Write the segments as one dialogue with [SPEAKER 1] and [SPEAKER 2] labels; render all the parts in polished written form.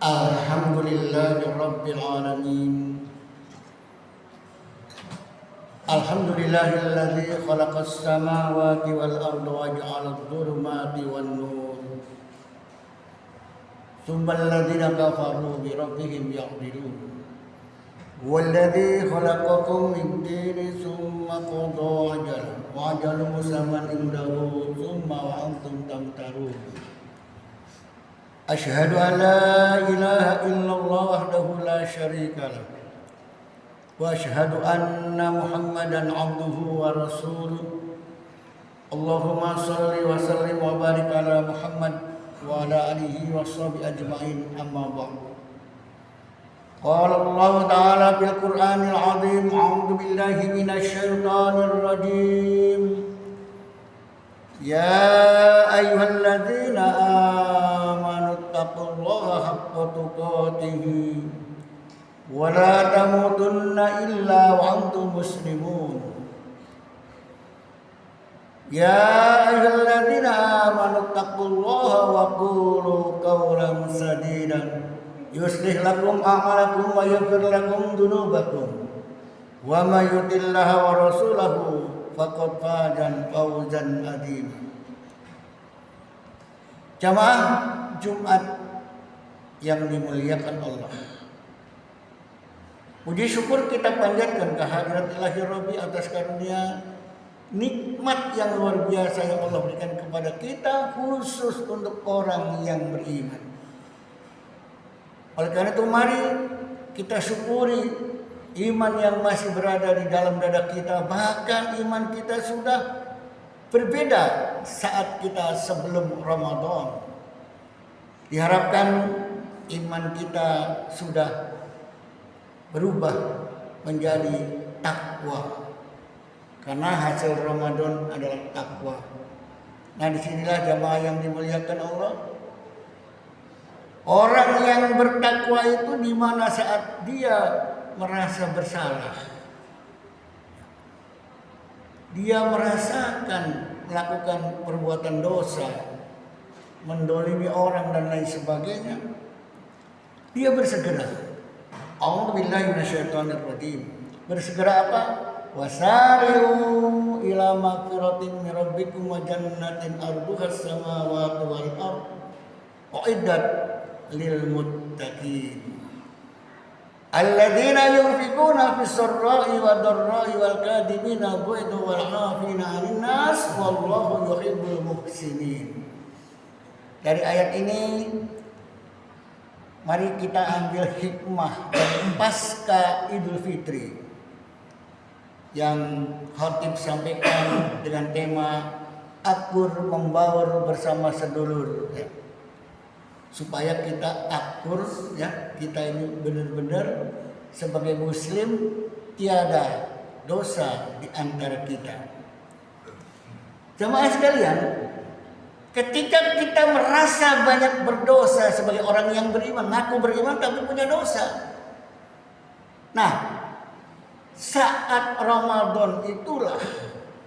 [SPEAKER 1] Alhamdulillahi Rabbil Alamin. Alhamdulillahilladzi khalaqas samawati wal arda wa ja'alad dhulumati wan nur. Tsummal ladzina kafaru bi rabbihim ya'dilun. Walladzi khalaqakum min tinin tsumma qada ajalan wa ajalun musamman indahu tsumma wa antum tamtarun. Asyhadu an la ilaha illallah wahdahu la syarika lah. Wa asyhadu anna Muhammadan abduhu wa rasuluh. Allahumma shalli wa sallim wa barik ala Muhammad wa ala alihi wa sahbihi ajma'in, amma ba'du. Qala Allah ta'ala fil Qur'anil 'azim, a'udzu billahi minasy syaithanir rajim. Ya ayyuhalladzina amanu taqullaha haqqa tuqatih wa la tamutunna illa wa antum muslimun. Ya ayyuhalladzina amanu taqullaha wa qulu qawlan sadidan yuslih lakum a'malakum wa yaghfir lakum dzunubakum wa may yuti'llaha wa rasulahu faqad faza fawzan adzima. Jamaah Jumat yang dimuliakan Allah, puji syukur kita panjatkan kehadirat Ilahi Rabbi atas karunia nikmat yang luar biasa yang Allah berikan kepada kita, khusus untuk orang yang beriman. Oleh karena itu mari kita syukuri iman yang masih berada di dalam dada kita. Bahkan iman kita sudah berbeda saat kita sebelum Ramadan. Diharapkan iman kita sudah berubah menjadi takwa, karena hasil Ramadan adalah takwa. Nah, disinilah jamaah yang dimuliakan Allah. Orang yang bertakwa itu di mana saat dia merasa bersalah, dia merasakan melakukan perbuatan dosa, mendolimi orang dan lain sebagainya, dia bersegera. A'udzubillahi minasyaitonir rajim. Bersegera apa? Wasari'u ila magfiratin min rabbikum wa jannatin arduhas samawati wal ardh uiddat lil muttaqin alladzina yunfiquna fis sarra'i wad dharra'i wal kadhibina al-ghayza wal 'afina 'anil nas wallahu yuhibbul muhsinin. Dari ayat ini mari kita ambil hikmah pasca Idul Fitri yang khatib sampaikan dengan tema akur membaur bersama sedulur, ya. Supaya kita akur, ya, kita ini benar-benar sebagai muslim tiada dosa di antara kita. Jamaah sekalian, ketika kita merasa banyak berdosa sebagai orang yang beriman, ngaku beriman tapi punya dosa. Nah, saat Ramadan itulah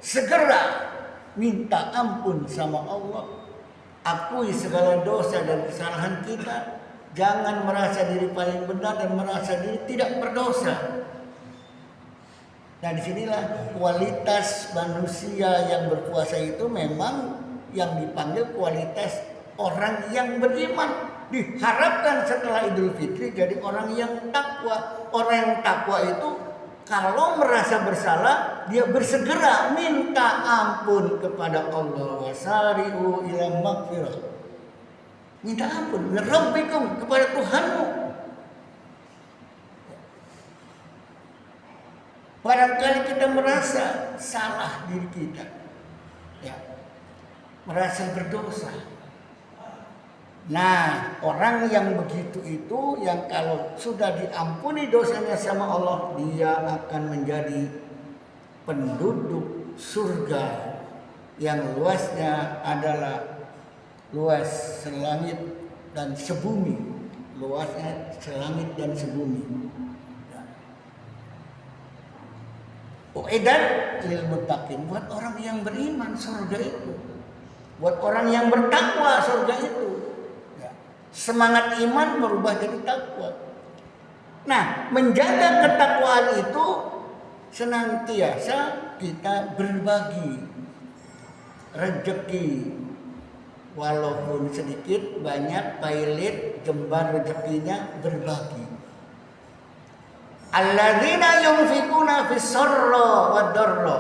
[SPEAKER 1] segera minta ampun sama Allah. Akui segala dosa dan kesalahan kita. Jangan merasa diri paling benar dan merasa diri tidak berdosa. Nah, disinilah kualitas manusia yang berpuasa itu memang yang dipanggil kualitas orang yang beriman. Diharapkan setelah Idul Fitri jadi orang yang takwa. Orang yang takwa itu kalau merasa bersalah, dia bersegera minta ampun kepada Allah. Wasari'u ila magfirah. Minta ampun, Rabbikum, kepada Tuhanmu. Barangkali kita merasa salah diri kita, ya, merasa berdosa. Nah, orang yang begitu itu, yang kalau sudah diampuni dosanya sama Allah, dia akan menjadi penduduk surga yang luasnya adalah luas selangit dan sebumi. Luasnya selangit dan sebumi. Uiddat lil muttaqin, buat orang yang beriman surga itu. Buat orang yang bertakwa surga itu. Semangat iman berubah jadi takwa. Nah, menjaga ketakwaan itu senantiasa kita berbagi rezeki, walaupun sedikit, banyak, pailit, jembar rezekinya berbagi. Alladzina yunfikuna fis-sarra wad-dharra.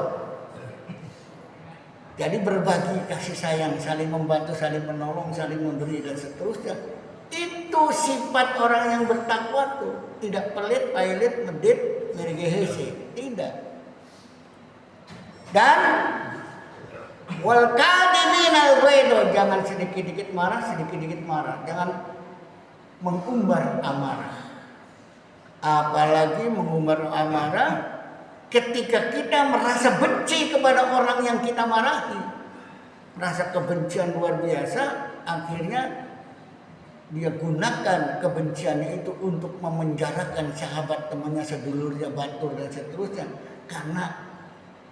[SPEAKER 1] Jadi berbagi kasih sayang, saling membantu, saling menolong, saling memberi dan seterusnya. Itu sifat orang yang bertakwa tuh, tidak pelit, pailit, medit, mergehese, tidak. Dan wal kadhiminal ghaidha, jangan sedikit-sedikit marah, jangan mengumbar amarah. Apalagi mengumbar amarah ketika kita merasa benci kepada orang yang kita marahi, merasa kebencian luar biasa, akhirnya dia gunakan kebenciannya itu untuk memenjarakan sahabat, temannya, sedulurnya, batur dan seterusnya, karena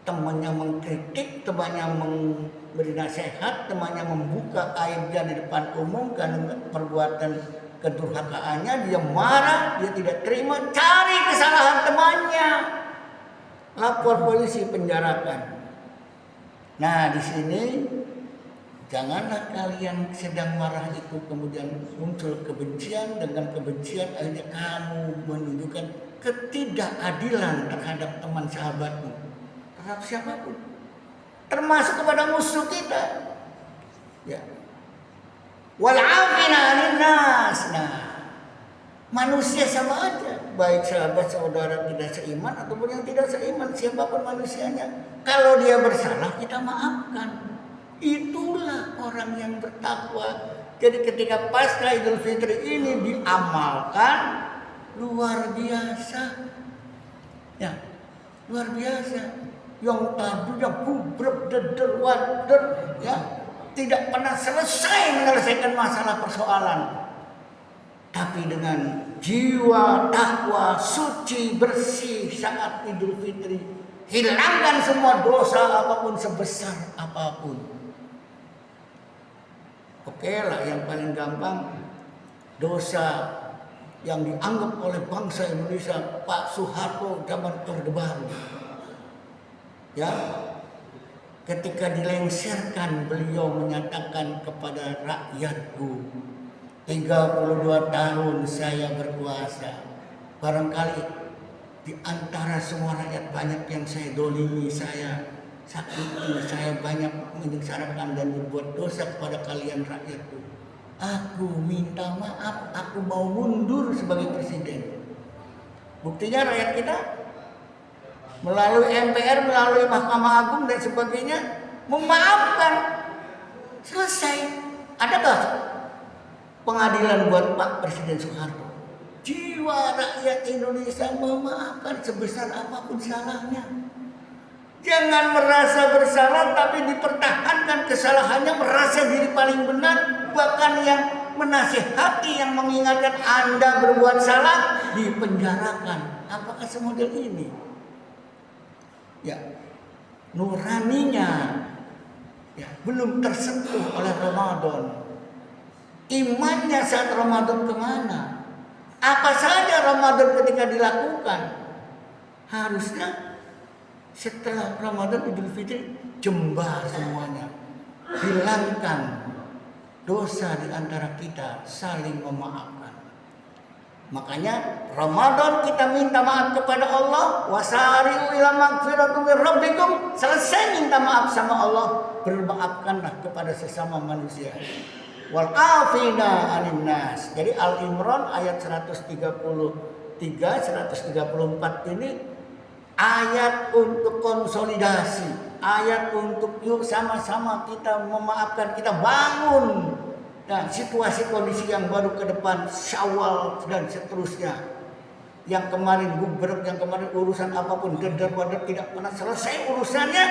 [SPEAKER 1] temannya mengkritik, temannya memberi nasihat, temannya membuka aibnya di depan umum karena perbuatan kedurhakaannya, dia marah, dia tidak terima, cari kesalahan temannya, lapor polisi, penjarakan. Nah, di sini janganlah kalian sedang marah itu kemudian muncul kebencian, dengan kebencian akhirnya kamu menunjukkan ketidakadilan terhadap teman sahabatmu, terhadap siapapun, termasuk kepada musuh kita. Ya. Wal'afina 'anil nas. Nah, manusia sama aja, baik sahabat saudara tidak seiman ataupun yang tidak seiman, siapapun manusianya. Kalau dia bersalah kita maafkan. Itulah orang yang bertakwa. Jadi ketika pasca Idul Fitri ini diamalkan, luar biasa. Ya, luar biasa. Yang tadinya bubrek deder wader, ya, tidak pernah selesai menyelesaikan masalah persoalan. Tapi dengan jiwa takwa, suci, bersih saat Idul Fitri, hilangkan semua dosa apapun sebesar apapun. Oke lah, yang paling gampang dosa yang dianggap oleh bangsa Indonesia Pak Soeharto zaman Orde Baru. Ya, ketika dilengsarkan beliau menyatakan kepada rakyatku, 32 tahun saya berkuasa, barangkali di antara semua rakyat banyak yang saya dolimi, saya sakiti, saya banyak menyengsarakan dan berbuat dosa kepada kalian rakyatku. Aku minta maaf, aku mau mundur sebagai presiden. Buktinya rakyat kita melalui MPR, melalui Mahkamah Agung dan sebagainya memaafkan. Selesai. Adakah pengadilan buat Pak Presiden Soeharto? Jiwa rakyat Indonesia memaafkan sebesar apapun salahnya. Jangan merasa bersalah tapi dipertahankan kesalahannya, merasa diri paling benar, bahkan yang menasihati, yang mengingatkan Anda berbuat salah dipenjarakan. Apakah semodel ini? Ya, nuraninya ya belum tersentuh oleh Ramadan. Imannya saat Ramadan kemana? Apa saja Ramadan ketika dilakukan? Harusnya setelah Ramadan Idul Fitri jembar semuanya, hilangkan dosa di antara kita, saling memaafkan. Makanya Ramadan kita minta maaf kepada Allah, wasari'u ila magfiratin min rabbikum, selesai minta maaf sama Allah, bermaafkanlah kepada sesama manusia. Wal afina 'anil nas. Jadi Al Imran ayat 133 134 ini ayat untuk konsolidasi, ayat untuk yuk sama-sama kita memaafkan, kita bangun dan situasi kondisi yang baru ke depan, Syawal dan seterusnya. Yang kemarin gubrek, yang kemarin urusan apapun deder-wader tidak pernah selesai urusannya,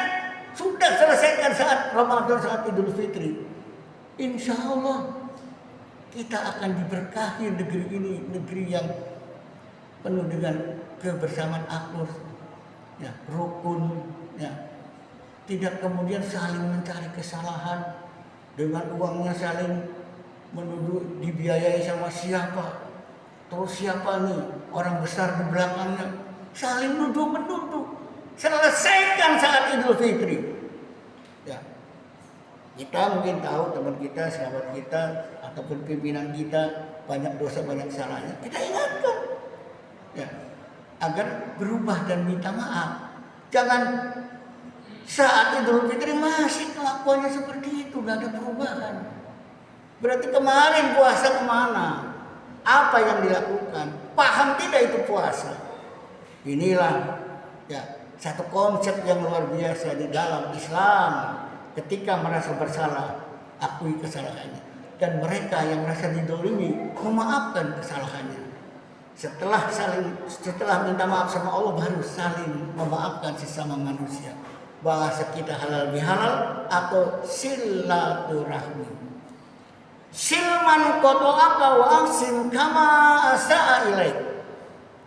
[SPEAKER 1] sudah selesaikan saat Ramadan, saat Idul Fitri. Insya Allah kita akan diberkahi negeri ini, negeri yang penuh dengan kebersamaan akur, ya, rukun, ya. Tidak kemudian saling mencari kesalahan, dengan uangnya saling menuduh dibiayai sama siapa, terus siapa nih orang besar di belakangnya, saling nuduh menuduh. Selesaikan saat Idul Fitri. Ya, kita mungkin tahu teman kita, sahabat kita, ataupun pimpinan kita banyak dosa banyak salahnya, kita ingatkan, ya, agar berubah dan minta maaf. Jangan saat Idul Fitri masih kelakuannya seperti itu, nggak ada perubahan. Berarti kemarin puasa kemana? Apa yang dilakukan? Paham tidak itu puasa? Inilah ya satu konsep yang luar biasa di dalam Islam. Ketika merasa bersalah, akui kesalahannya. Dan mereka yang merasa didolimi, memaafkan kesalahannya. Setelah minta maaf sama Allah, baru saling memaafkan sesama manusia. Bahasa kita halal bihalal atau silaturahmi. Silman qata'aka wa ahsin kama asa'a ilaik.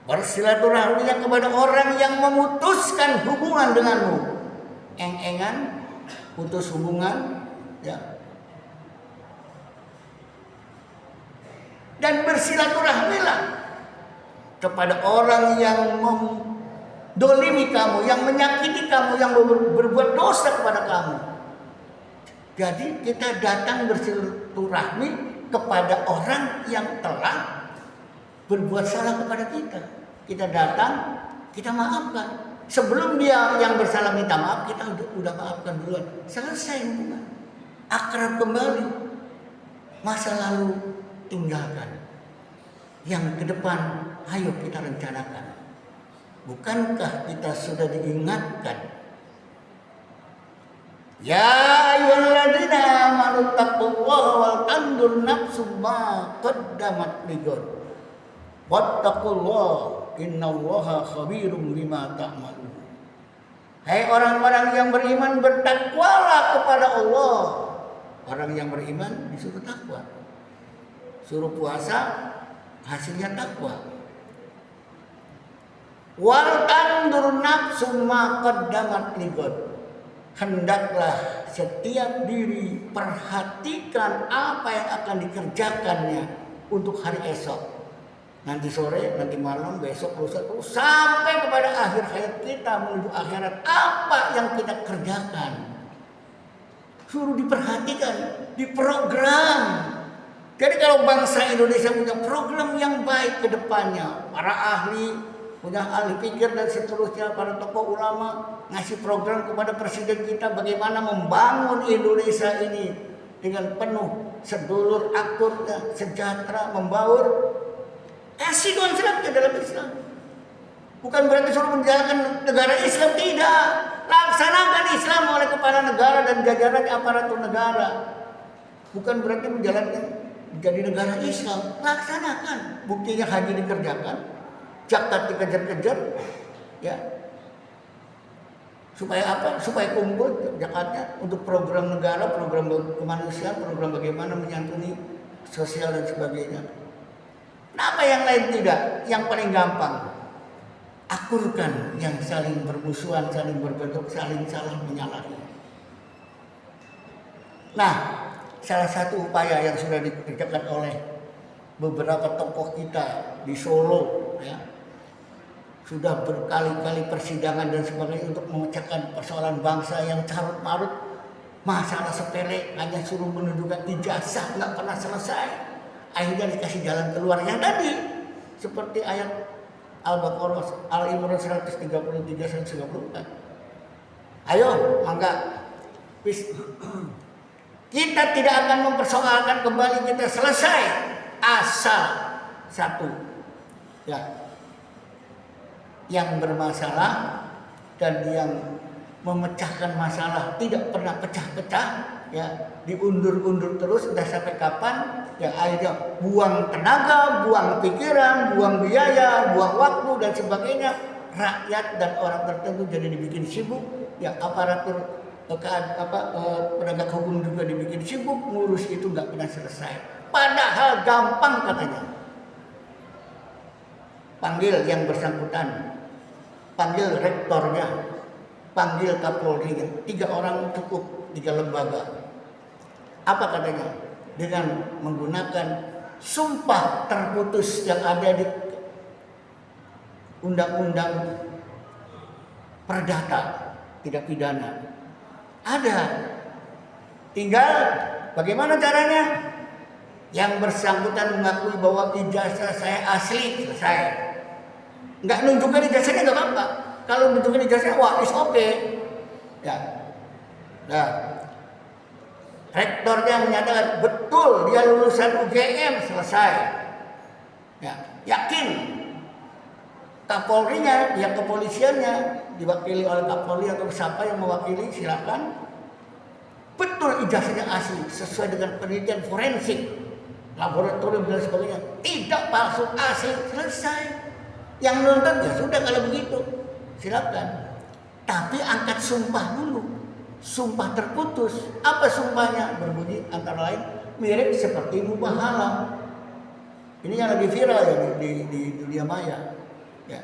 [SPEAKER 1] Bersilaturahminya kepada orang yang memutuskan hubungan denganmu. Eng-engan, putus hubungan, ya. Dan bersilaturahmilah kepada orang yang mendolimi kamu, yang menyakiti kamu, yang berbuat dosa kepada kamu. Jadi kita datang bersilaturahmi kepada orang yang telah berbuat salah kepada kita. Kita datang, kita maafkan. Sebelum dia yang bersalah minta maaf, kita udah maafkan duluan. Selesai hubungan. Akrab kembali. Masa lalu tinggalkan. Yang ke depan, ayo kita rencanakan. Bukankah kita sudah diingatkan? Ya ayyuhalladzina amanu taqullaha wal tanzur nafsum ma qaddamat lighad. Wattaqullaha innallaha khabirum bima ta'malun. Hai orang-orang yang beriman, bertakwalah kepada Allah. Orang yang beriman disuruh takwa. Suruh puasa, hasilnya takwa. Wal tanzur nafsum ma qaddamat lighad. Hendaklah setiap diri perhatikan apa yang akan dikerjakannya untuk hari esok. Nanti sore, nanti malam, besok, lusa, terus sampai kepada akhir hayat kita menuju akhirat. Apa yang kita kerjakan? Suruh diperhatikan, diprogram. Jadi kalau bangsa Indonesia punya program yang baik ke depannya, para ahli, punya ahli pikir dan seterusnya, para tokoh ulama ngasih program kepada presiden kita bagaimana membangun Indonesia ini dengan penuh sedulur akurnya, sejahtera, membaur. Kasih konsepnya dalam Islam. Bukan berarti suruh menjalankan negara Islam, tidak. Laksanakan Islam oleh kepala negara dan jajaran aparatur negara. Bukan berarti menjalankan menjadi negara Islam. Laksanakan. Buktinya haji dikerjakan, zakat dikejar-kejar, ya. Supaya apa? Supaya kumpul zakatnya untuk program negara, program kemanusiaan, program bagaimana menyantuni sosial dan sebagainya. Kenapa yang lain tidak? Yang paling gampang, akurkan yang saling bermusuhan, saling berbentuk, saling salah menyalahi. Nah, salah satu upaya yang sudah dikerjakan oleh beberapa tokoh kita di Solo, ya, sudah berkali-kali persidangan dan sebagainya untuk memecahkan persoalan bangsa yang carut marut, masalah sepele hanya suruh menunjukkan ijazah nggak pernah selesai. Akhirnya dikasih jalan keluar yang tadi seperti ayat Al-Baqarah Al-Imran 133-134. Ayo, mangga. Kita tidak akan mempersoalkan kembali, kita selesai asal satu. Ya. Yang bermasalah dan yang memecahkan masalah tidak pernah pecah-pecah, ya, diundur-undur terus entah sampai kapan, ya akhirnya buang tenaga, buang pikiran, buang biaya, buang waktu dan sebagainya. Rakyat dan orang tertentu jadi dibikin sibuk, ya aparatur penegak hukum juga dibikin sibuk, ngurus itu nggak pernah selesai. Padahal gampang katanya. Panggil yang bersangkutan, panggil rektornya, panggil Kapolri, 3 orang cukup, 3 lembaga. Apa katanya? dengan menggunakan sumpah terputus yang ada di undang-undang perdata tidak pidana. Ada. Tinggal bagaimana caranya? Yang bersangkutan mengakui bahwa ijazah saya asli, selesai. Nggak nunjukkan ijazahnya nggak apa-apa. Kalau nunjukkan ijazahnya, wah is okay. Ya. Nah, rektornya menyatakan betul dia lulusan UGM, selesai. Ya, yakin. Kapolrinya, pihak kepolisiannya diwakili oleh Kapolri atau siapa yang mewakili, silakan. Betul ijazahnya asli sesuai dengan penelitian forensik, laboratorium dan sebagainya, tidak palsu, asli, selesai. Yang nuntut ya sudah kalau begitu, silakan. Tapi angkat sumpah dulu, sumpah terputus. Apa sumpahnya? Berbunyi antara lain mirip seperti mubahalah. Ini yang lagi viral ya di dunia maya. Ya.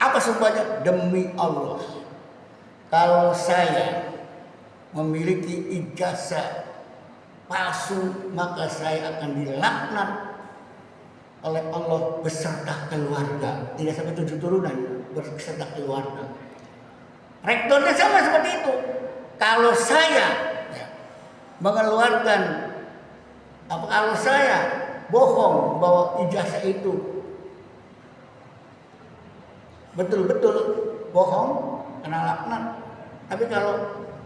[SPEAKER 1] Apa sumpahnya? Demi Allah, kalau saya memiliki ijazah palsu, maka saya akan dilaknat oleh Allah beserta keluarga. Tidak sampai 7 turunan, beserta keluarga. Rektornya sama seperti itu. Kalau saya mengeluarkan, kalau saya bohong bahwa ijazah itu betul-betul bohong, kena laknat. Tapi kalau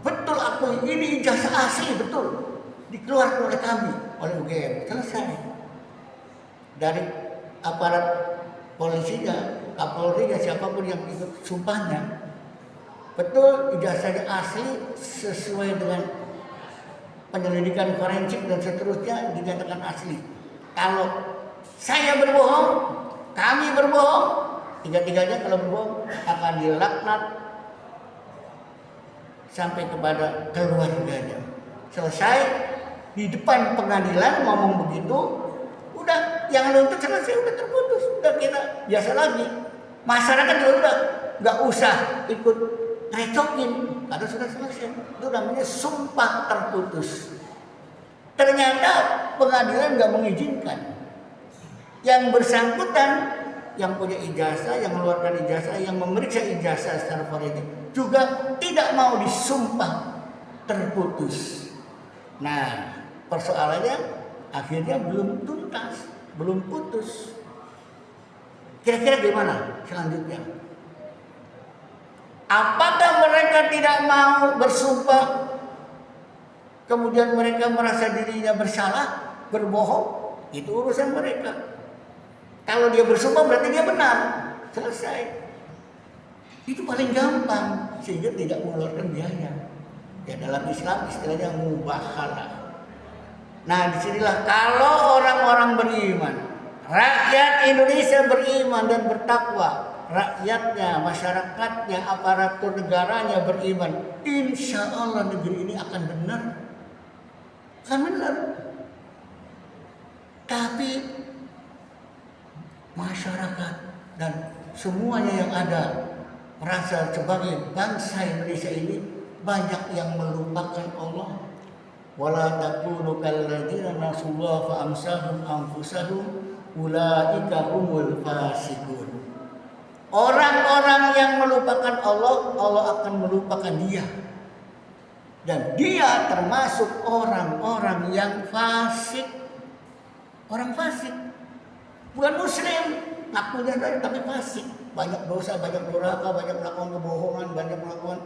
[SPEAKER 1] betul aku ini ijazah asli, betul dikeluarkan oleh kami, oleh UGM, selesai. Dari aparat polisinya, Kapolrinya, siapapun yang ikut sumpahnya, betul ijazahnya asli sesuai dengan penyelidikan forensik dan seterusnya, dinyatakan asli. Kalau saya berbohong, kami berbohong, tiga-tiganya kalau berbohong akan dilaknat sampai kepada keluarganya. Selesai, di depan pengadilan ngomong begitu, udah yang nuntut selesai, udah terputus, udah kita biasa lagi. Masyarakat juga udah nggak usah ikut recokin, karena sudah selesai. Itu namanya sumpah terputus. Ternyata pengadilan nggak mengizinkan. Yang bersangkutan, yang punya ijazah, yang mengeluarkan ijazah, yang memeriksa ijazah secara forensik juga tidak mau disumpah terputus. Nah, persoalannya akhirnya belum tuntas, belum putus. Kira-kira gimana selanjutnya? Apakah mereka tidak mau bersumpah, kemudian mereka merasa dirinya bersalah, berbohong? Itu urusan mereka. Kalau dia bersumpah berarti dia benar, selesai. Itu paling gampang, sehingga tidak mengeluarkan biaya. Ya, dalam Islam istilahnya mubahalah. Nah, disinilah kalau orang-orang beriman, rakyat Indonesia beriman dan bertakwa, rakyatnya, masyarakatnya, aparatur negaranya beriman, insya Allah negeri ini akan benar. Akan benar. Tapi masyarakat dan semuanya yang ada merasa sebagai bangsa Indonesia ini banyak yang melupakan Allah. Wala takunu kalladzina nasullaha fa amsahum anfusahum ulaika humul fasiqun. Orang-orang yang melupakan Allah, Allah akan melupakan dia. Dan dia termasuk orang-orang yang fasik. Orang fasik. Bukan muslim, ngakunya saja tapi fasik. Banyak dosa, banyak durhaka, banyak melakukan kebohongan, banyak melakukan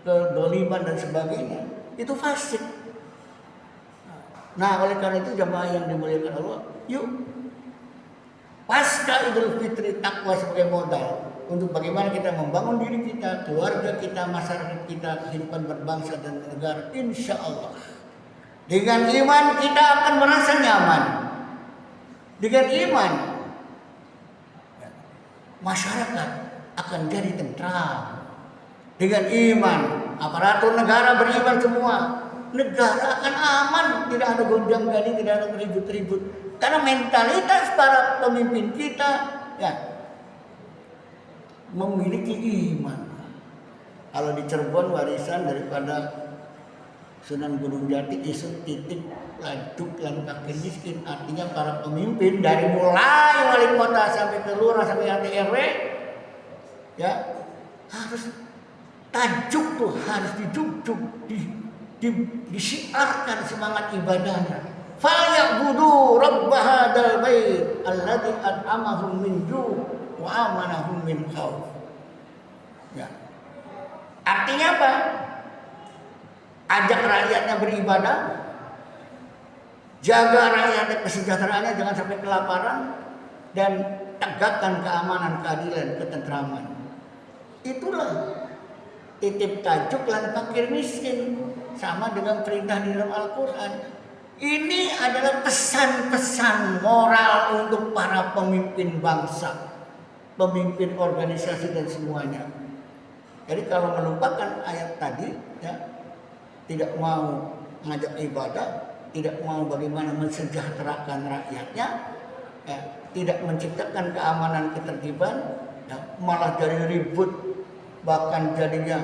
[SPEAKER 1] kedoliman dan sebagainya. Itu fasik. Nah, oleh karena itu jamaah yang dimuliakan Allah, yuk pasca Idul Fitri takwa sebagai modal untuk bagaimana kita membangun diri kita, keluarga kita, masyarakat kita, kehidupan berbangsa dan negara. Insya Allah dengan iman kita akan merasa nyaman. Dengan iman masyarakat akan jadi tentram. Dengan iman aparatur negara beriman semua, negara akan aman, tidak ada gonjang-ganjing, tidak ada ribut-ribut. Karena mentalitas para pemimpin kita ya memiliki iman. Kalau di Cirebon warisan daripada Sunan Gunung Jati isun titik lanjut lan fakir miskin, artinya para pemimpin dari mulai wali kota sampai ke lurah sampai RT RW ya harus tajuk tuh harus dijujuk disiarkan semangat ibadahnya. Falyabudu rabb hadzal bait alladzi at'amahum min ju' wa amanahum min khauf. Ya. Artinya apa? Ajak rakyatnya beribadah, jaga rakyatnya kesejahteraannya jangan sampai kelaparan, dan tegakkan keamanan, keadilan, ketentraman. Itulah titip tajuk lan fakir miskin, sama dengan perintah di dalam Al-Quran. Ini adalah pesan-pesan moral untuk para pemimpin bangsa, pemimpin organisasi dan semuanya. Jadi kalau melupakan ayat tadi, ya, tidak mau mengajak ibadah, tidak mau bagaimana mensejahterakan rakyatnya, ya, tidak menciptakan keamanan ketertiban, ya, malah jadi ribut, bahkan jadinya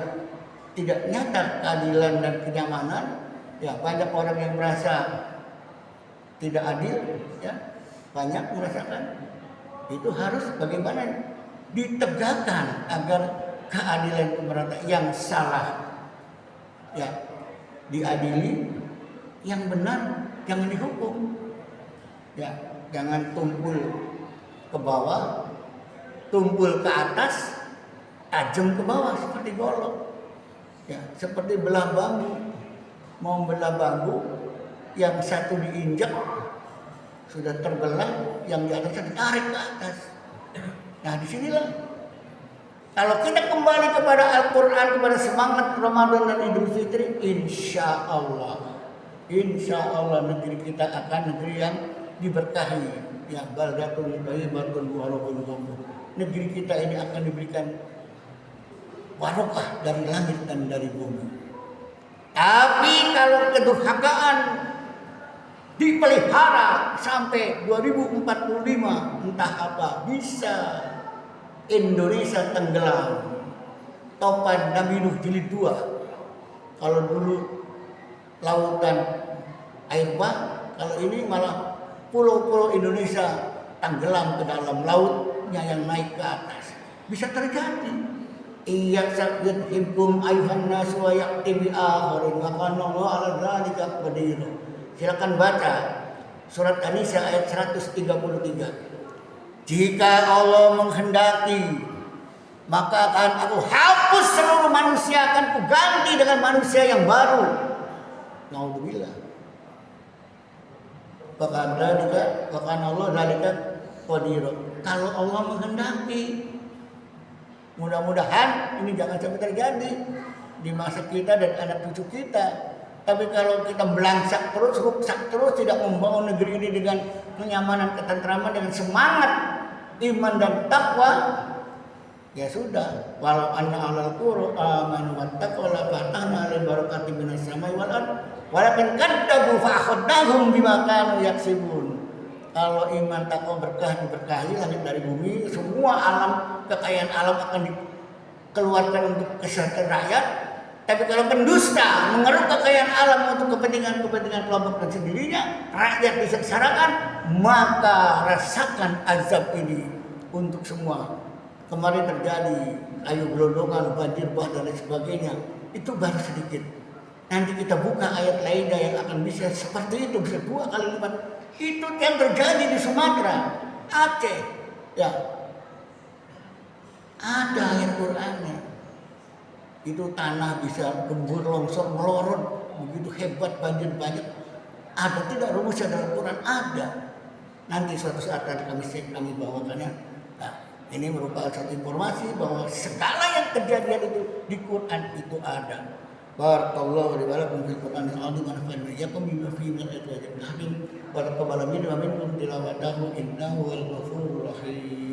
[SPEAKER 1] tidak nyata keadilan dan kenyamanan. Ya, banyak orang yang merasa tidak adil, ya, banyak merasakan. Itu harus bagaimana ditegakkan agar keadilan pemerintah yang salah, ya, diadili, yang benar jangan dihukum, ya, jangan tumpul ke bawah, tumpul ke atas, tajam ke bawah seperti golok, ya, seperti belah bambu. Mau belah bambu, yang satu diinjak sudah terbelah, yang di atasnya ditarik ke atas. Nah, disinilah kalau kita kembali kepada Al-Quran, kepada semangat Ramadan dan Idul Fitri, insya Allah negeri kita akan negeri yang diberkahi. Ya, baldatun thayyibatun wa rabbun ghafur. Negeri kita ini akan diberikan barokah dari langit dan dari bumi. Tapi kalau kedurhakaan dipelihara sampai 2045, entah apa, bisa Indonesia tenggelam. Topan Nabi Nuh jilid 2. Kalau dulu lautan air bah, kalau ini malah pulau-pulau Indonesia tenggelam ke dalam lautnya yang naik ke atas. Bisa terjadi. Iya sakit hibum ayuhan nasu wa ya'ti bi akharin wa kana Allah 'ala dzalika qadir. Silakan baca surat An-Nisa ayat 133. Jika Allah menghendaki, maka akan aku hapus seluruh manusia, akan ku ganti dengan manusia yang baru. Naudzubillah. Bahkan Allah dzalika qadir. Kalau Allah menghendaki, mudah-mudahan ini jangan sampai terjadi di masa kita dan anak cucu kita. Tapi kalau kita melangsak terus, ruksak terus, tidak membangun negeri ini dengan kenyamanan, ketentraman, dengan semangat iman dan takwa, ya sudah. Walau anna alal qura amanu wattaqu la fatahna alaihim barakatim minas samai wal ard walakin kadzabu fa akhadnahum bima kanu yaksibun. Kalau iman takwa berkah diberkahi langit dari bumi, semua alam, kekayaan alam akan dikeluarkan untuk kesehatan rakyat. Tapi kalau pendusta mengeruk kekayaan alam untuk kepentingan kelompok dan sendirinya, rakyat disengsarakan, maka rasakan azab ini untuk semua. Kemarin terjadi kayu gelondongan, banjir bah dan lain sebagainya. Itu baru sedikit. Nanti kita buka ayat lainnya yang akan bisa seperti itu, bisa 2 kali lipat. Itu yang terjadi di Sumatera, Aceh, ya. Ada ayat Qur'annya. Itu tanah bisa gembur, longsor, melorot, begitu hebat, banjir banyak. Ada tidak rumusnya dalam Quran? Ada. Nanti suatu saat akan kami bawakannya. Nah, ini merupakan satu informasi bahwa segala yang kejadian itu di Quran itu ada. Barakallahu li wa lakum fil Qur'anil azim wa nafa'ani iyyakum bima fihi min ayatin wa hakim. Wa taqabbal minna wa minkum tilawatahu innahu wal ghafurur rahim.